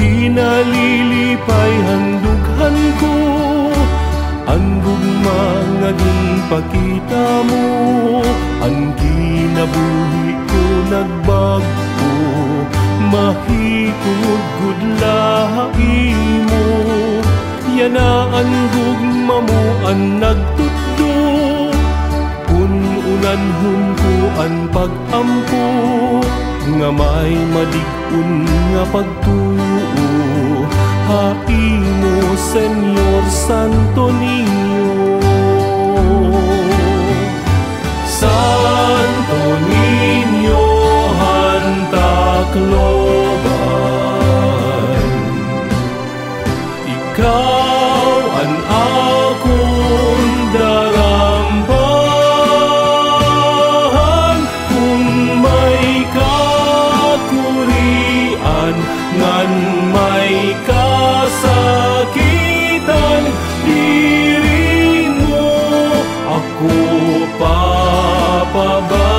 Ginalilipay handughan ko, ang gugma nga ginpakita mo. Ang kinabuhi ko nagbago, mahigugod lahi mo. Yana ang gugma mo ang nagtudlo, ununanhon ko ang pag-ampo, nga may madig-un nga pagtuo. Hai mo, Senyor Santo Niño. Santo Niño, Hantakloban, ikaw ang akong darambahan. Kung may kakurian, ngan may kasakitan, diri mo ako papabayan.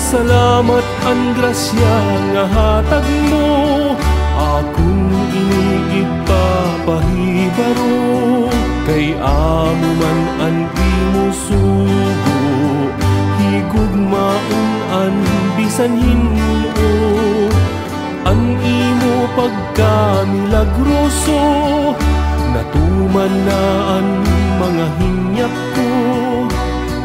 Salamat ang grasya nga hatag mo, akong iniid papahibaro. Kay amo man ang imo sugo, higugmaon ang bisan hinuo. Ang imo pagkamilagroso, natuman na ang mga hinyak ko.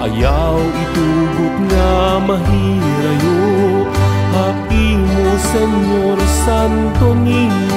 Ayaw itugot nga mahirayo, hai mo, Senyor Santo Niño.